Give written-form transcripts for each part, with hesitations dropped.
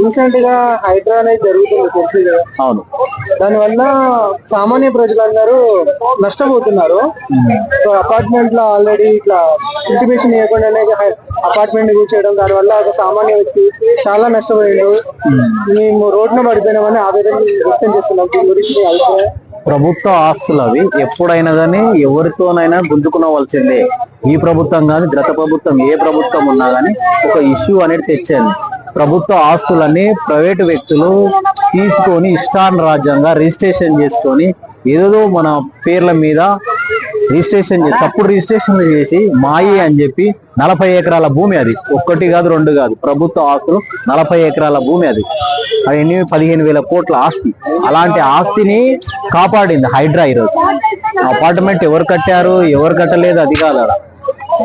Recent గా హైడ్రా అనేది జరుగుతుంది తెలిసిందే. అవును, దానివల్ల సామాన్య ప్రజలందరూ నష్టపోతున్నారు. సో అపార్ట్మెంట్ లో ఆల్రెడీ ఇట్లా ఇంటిమేషన్ ఇవ్వకుండానే అపార్ట్మెంట్ కూర్చోయడం, దానివల్ల ఒక సామాన్య వ్యక్తి చాలా నష్టపోయాడు. మేము రోడ్డున పడిపోయినామని ఆవేదన వ్యక్తం చేస్తున్నాం. దీని గురించి అభిప్రాయం? ప్రభుత్వ ఆస్తులు అవి ఎప్పుడైనా కానీ ఎవరితోనైనా గుంజుకునవలసిందే. ఈ ప్రభుత్వం కానీ గత ప్రభుత్వం ఏ ప్రభుత్వం ఉన్నా కానీ ఒక ఇష్యూ అనేది తెచ్చేది. ప్రభుత్వ ఆస్తులన్నీ ప్రైవేటు వ్యక్తులు తీసుకొని ఇష్టానురాజ్యంగా రిజిస్ట్రేషన్ చేసుకొని ఏదో మన పేర్ల మీద తప్పుడు రిజిస్ట్రేషన్ చేసి మాయి అని చెప్పి 40 ఎకరాల భూమి, అది ఒక్కటి కాదు రెండు కాదు, ప్రభుత్వ ఆస్తులు 40 ఎకరాల భూమి, అది 15,000 కోట్ల ఆస్తి. అలాంటి ఆస్తిని కాపాడింది హైడ్రా. ఈరోజు అపార్ట్మెంట్ ఎవరు కట్టారు ఎవరు కట్టలేదు అది కాదు,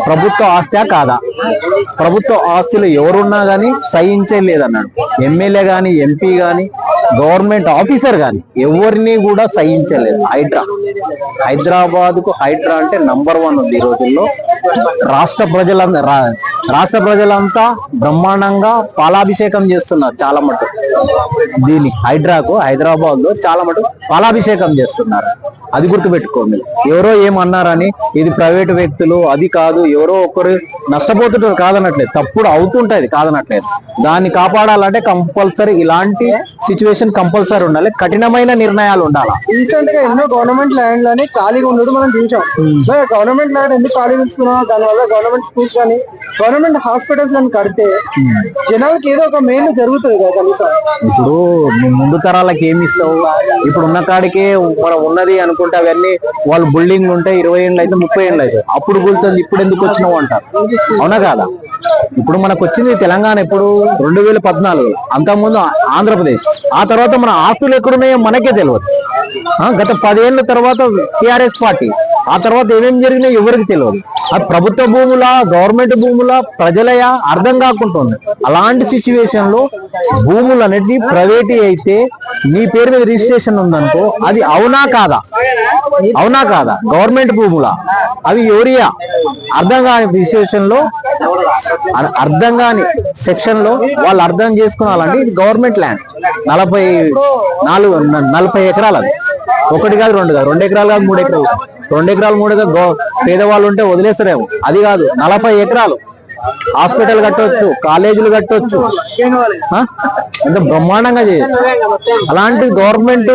ప్రభుత్వ ఆస్తి కాదా? ప్రభుత్వ ఆస్తులు ఎవరున్నా గానీ సహించలేదన్నాడు. ఎమ్మెల్యే గాని ఎంపీ గాని గవర్నమెంట్ ఆఫీసర్ గాని ఎవరిని కూడా సహించలేదు హైడ్రా. హైదరాబాద్ కు హైడ్రా అంటే నంబర్ 1 ఉంది ఈ రోజుల్లో. రాష్ట్ర ప్రజలంతా బ్రహ్మాండంగా పాలాభిషేకం చేస్తున్నారు. చాలా మటుకు దీని హైడ్రాకు హైదరాబాద్ లో చాలా మటుకు పాలాభిషేకం చేస్తున్నారు. అది గుర్తుపెట్టుకోండి. ఎవరో ఏమన్నారని ఇది ప్రైవేటు వ్యక్తులు అది కాదు, ఎవరో ఒకరు నష్టపోతుంటారు కాదనట్లేదు, తప్పుడు అవుతుంటది కాదనట్లేదు. దాన్ని కాపాడాలంటే కంపల్సరీ ఇలాంటి సిచ్యువేషన్ కంపల్సరీ ఉండాలి, కఠినమైన నిర్ణయాలు ఉండాలి. రీసెంట్ గా ఎన్నో గవర్నమెంట్ ల్యాండ్ లని ఖాళీగా ఉండదు మనం చూసాం. గవర్నమెంట్ ల్యాండ్ ఎందుకు ఖాళీ ఉంచుతున్నాం? దానివల్ల గవర్నమెంట్ స్కూల్స్ కానీ గవర్నమెంట్ హాస్పిటల్స్ కానీ కడితే జనాలకి ఏదో ఒక మేలు జరుగుతుంది కదా కనీసం. ఇప్పుడు ముందు తరాలకు ఏమి ఇస్తావు? ఇప్పుడు ఉన్న కాడికే మనం ఉన్నది అనుకుంటే అవన్నీ వాళ్ళు బిల్డింగ్ ఉంటే 20 ఏళ్ళు అయితే 30 ఏళ్ళు అయితే అప్పుడు కూర్చొని ఇప్పుడు ఎందుకు వచ్చినావు అంటారు. అవునా కాదా? ఇప్పుడు మనకు వచ్చింది తెలంగాణ ఎప్పుడు 2014, అంతకుముందు ఆంధ్రప్రదేశ్. ఆ తర్వాత మన ఆస్తులు ఎక్కడున్నాయో మనకే తెలియదు. గత 10 ఏళ్ళ తర్వాత టిఆర్ఎస్ పార్టీ, ఆ తర్వాత ఏమేమి జరిగినాయో ఎవరికి తెలియదు. అది ప్రభుత్వ భూముల గవర్నమెంట్ భూముల ప్రజలయా అర్థం కాకుంటుంది. అలాంటి సిచ్యువేషన్ లో భూములు అనేది ప్రైవేట్ అయితే నీ పేరు మీద రిజిస్ట్రేషన్ ఉందనుకో, అది అవునా కాదా? అవునా కాదా? గవర్నమెంట్ భూముల అవి ఎవరియా అర్థం కాని సిచ్యువేషన్ లో, అర్థం కాని సెక్షన్ లో వాళ్ళు అర్థం చేసుకోవాలంటే ఇది గవర్నమెంట్ ల్యాండ్ 40 ఎకరాలు. అది ఒకటి కాదు రెండు కాదు, 2 ఎకరాలు కాదు 3 ఎకరాలు, 2 ఎకరాలు 3 ఎకరాలు పేదవాళ్ళు ఉంటే వదిలేస్తారేమో. అది కాదు 40 ఎకరాలు. హాస్పిటల్ కట్టవచ్చు, కాలేజీలు కట్టవచ్చు, ఎంత బ్రహ్మాండంగా చేయొచ్చు. అలాంటి గవర్నమెంట్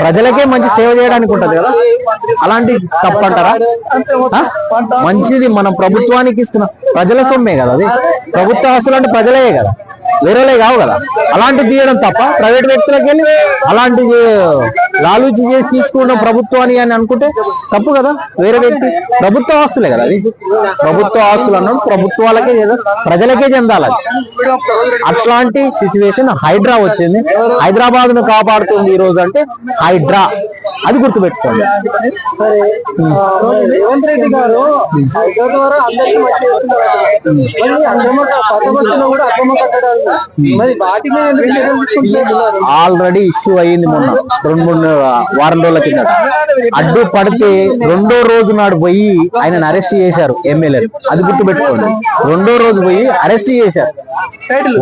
ప్రజలకే మంచి సేవ చేయడానికి ఉంటది కదా, అలాంటి తప్పంటారా? మంచిది మనం ప్రభుత్వానికి ఇస్తున్న ప్రజల సొమ్మే కదా, అది ప్రభుత్వ ఆస్తులు అంటే ప్రజలే కదా, వేరేలే కావు కదా. అలాంటి తీయడం తప్ప ప్రైవేట్ వ్యక్తులకు వెళ్ళి అలాంటి లాలూచి చేసి తీసుకున్న ప్రభుత్వాన్ని అని అనుకుంటే తప్పు కదా. వేరే వ్యక్తి ప్రభుత్వ ఆస్తులే కదా, అది ప్రభుత్వ ఆస్తులు అన్నాడు ప్రభుత్వాలకే ప్రజలకే చెందాలి. అట్లాంటి సిచ్యువేషన్ హైడ్రా వచ్చింది. హైదరాబాద్ ను కాపాడుతుంది ఈ రోజు అంటే హైడ్రా, అది గుర్తుపెట్టుకోండి. రేవంత్ రెడ్డి గారు హైడ్రా ద్వారా ఆల్రెడీ ఇష్యూ అయ్యింది మొన్న 2-3 వారం రోజుల కింద. అడ్డు పడితే 2వ రోజు నాడు పోయి ఆయన అరెస్ట్ చేశారు ఎమ్మెల్యేలు, అది గుర్తుపెట్టుకోండి. 2వ రోజు పోయి అరెస్ట్ చేశారు.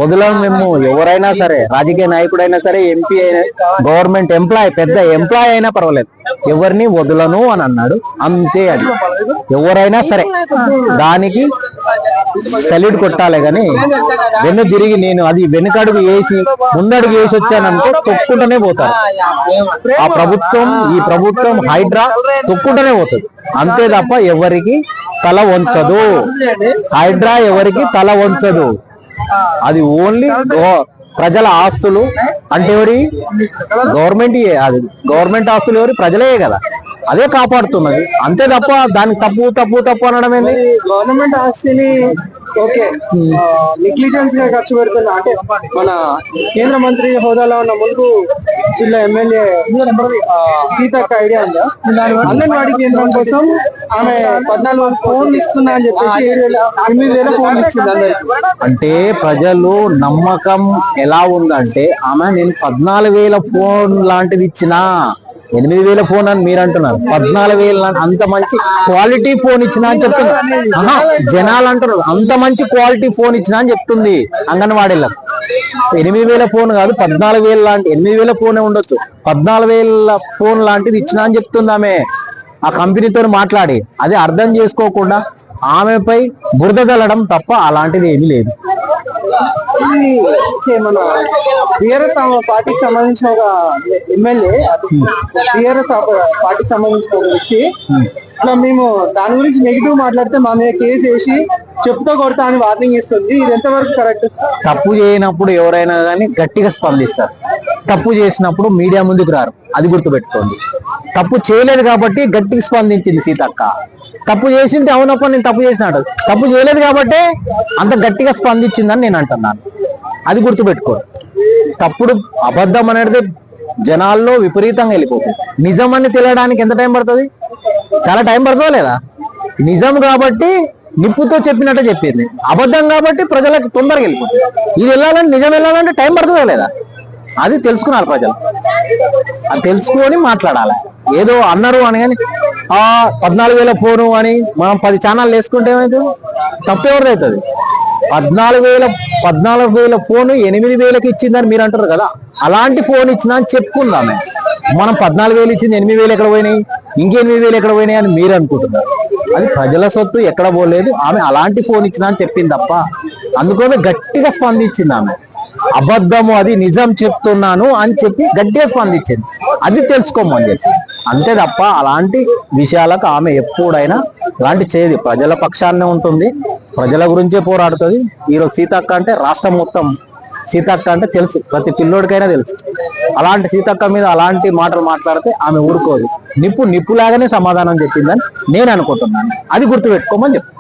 వదలం మేము, ఎవరైనా సరే రాజకీయ నాయకుడైనా సరే ఎంపీ అయినా గవర్నమెంట్ ఎంప్లాయ్ పెద్ద ఎంప్లాయ్ అయినా పర్వాలేదు, ఎవరిని వదలను అని అన్నాడు. అంతే, అది ఎవరైనా సరే దానికి సల్యూట్ కొట్టాలి. కానీ వెన్ను తిరిగి నేను అది వెనుకడుగు వేసి ముందడుగు వేసి వచ్చానంటే తొక్కుంటూనే పోతారు. ఆ ప్రభుత్వం ఈ ప్రభుత్వం హైడ్రా తొక్కుంటూనే పోతుంది అంతే తప్ప ఎవరికి తల వంచదు. హైడ్రా ఎవరికి తల వంచదు. అది ఓన్లీ ప్రజల ఆస్తులు అంటే ఎవరి గవర్నమెంట్, అది గవర్నమెంట్ ఆస్తులు ఎవరి ప్రజలే కదా, అదే కాపాడుతున్నది అంతే తప్ప దానికి తప్పు అనడం ఏంటి? గవర్నమెంట్ ఆస్తిని ఓకే నెగ్లిజెన్స్ గా ఖర్చు పెడుతున్నా అంటే మన కేంద్ర మంత్రి హోదాలో ఉన్న ములుగు జిల్లా ఎమ్మెల్యే సీతక్క ఐడియా ఉందా? అంగన్వాడీ కేంద్రం కోసం ఆమె 14 ఫోన్లు ఇస్తున్నా అని చెప్పేసి 8,000 ఫోన్లు ఇచ్చింది అందరికి. అంటే ప్రజలు నమ్మకం ఎలా ఉందంటే ఆమె నేను 14,000 ఫోన్ లాంటిది ఇచ్చినా 8,000 ఫోన్ అని మీరు అంటున్నారు, 14,000 అంత మంచి క్వాలిటీ ఫోన్ ఇచ్చినా అని చెప్తున్నారు. జనాలు అంటున్నారు అంత మంచి క్వాలిటీ ఫోన్ ఇచ్చినా అని చెప్తుంది అంగన్వాడీలకు. 8,000 ఫోన్ కాదు, 14,000 లాంటి 8,000 ఫోనే ఉండొచ్చు, 14,000 ఫోన్ లాంటిది ఇచ్చినా అని చెప్తుంది ఆమె ఆ కంపెనీతో మాట్లాడి. అది అర్థం చేసుకోకుండా ఆమెపై బురద చల్లడం తప్ప అలాంటిది ఏమీ లేదు. మన టీఆర్ఎస్ పార్టీకి సంబంధించిన ఒక ఎమ్మెల్యే, టీఆర్ఎస్ పార్టీకి సంబంధించిన ఒక వ్యక్తి ఇట్లా మేము దాని గురించి నెగిటివ్ మాట్లాడితే మా మీద కేసు వేసి చెప్తా కొడతా అని వార్నింగ్ ఇస్తుంది. ఇది ఎంతవరకు కరెక్ట్? తప్పు చేయనప్పుడు ఎవరైనా కానీ గట్టిగా స్పందిస్తారు, తప్పు చేసినప్పుడు మీడియా ముందుకు రారు, అది గుర్తుపెట్టుకోండి. తప్పు చేయలేదు కాబట్టి గట్టిగా స్పందించింది సీతక్క. తప్పు చేసింటే అవునప్ప నేను తప్పు చేసినాడు, తప్పు చేయలేదు కాబట్టి అంత గట్టిగా స్పందించిందని నేను అంటున్నాను. అది గుర్తుపెట్టుకోండి. తప్పుడు అబద్ధం అనేది జనాల్లో విపరీతంగా వెళ్ళిపోతుంది. నిజం అని తెలియడానికి ఎంత టైం పడుతుంది? చాలా టైం పడుతుందా లేదా? నిజం కాబట్టి నిప్పుతో చెప్పినట్టు చెప్పింది, అబద్ధం కాబట్టి ప్రజలకు తొందరగా వెళ్ళిపోతుంది. ఇది వెళ్ళాలంటే, నిజం వెళ్ళాలంటే టైం పడుతుందా లేదా? అది తెలుసుకున్నారు ప్రజలు, అది తెలుసుకొని మాట్లాడాలి. ఏదో అన్నారు అని కానీ 14,000 ఫోను అని మనం 10 ఛానళ్ళు వేసుకుంటే ఏమవుతుంది? తప్పెవరిదవుతుంది? 14,000 ఫోను 8,000కి ఇచ్చిందని మీరు అంటారు కదా, అలాంటి ఫోన్ ఇచ్చినా అని చెప్పుకుందామే. మనం 14,000 ఇచ్చింది, 8,000 ఎక్కడ పోయినాయి, ఇంక 8,000 ఎక్కడ పోయినాయి అని మీరు అనుకుంటున్నారు. అది ప్రజల సొత్తు, ఎక్కడ పోలేదు. ఆమె అలాంటి ఫోన్ ఇచ్చినా అని చెప్పింది తప్ప, అందుకోసం గట్టిగా స్పందించింది ఆమె. అబద్ధము, అది నిజం చెప్తున్నాను అని చెప్పి గట్టిగా స్పందించింది. అది తెలుసుకోమని చెప్పి, అంతే తప్ప అలాంటి విషయాలకు ఆమె ఎప్పుడైనా అలాంటి చేయదు. ప్రజల పక్షాన్నే ఉంటుంది, ప్రజల గురించే పోరాడుతుంది. ఈరోజు సీతక్క అంటే రాష్ట్రం మొత్తం సీతక్క అంటే తెలుసు, ప్రతి పిల్లోడికైనా తెలుసు. అలాంటి సీతక్క మీద అలాంటి మాటలు మాట్లాడితే ఆమె ఊరుకోదు. నిప్పులాగానే సమాధానం చెప్పిందని నేను అనుకుంటున్నాను. అది గుర్తుపెట్టుకోమని చెప్పు.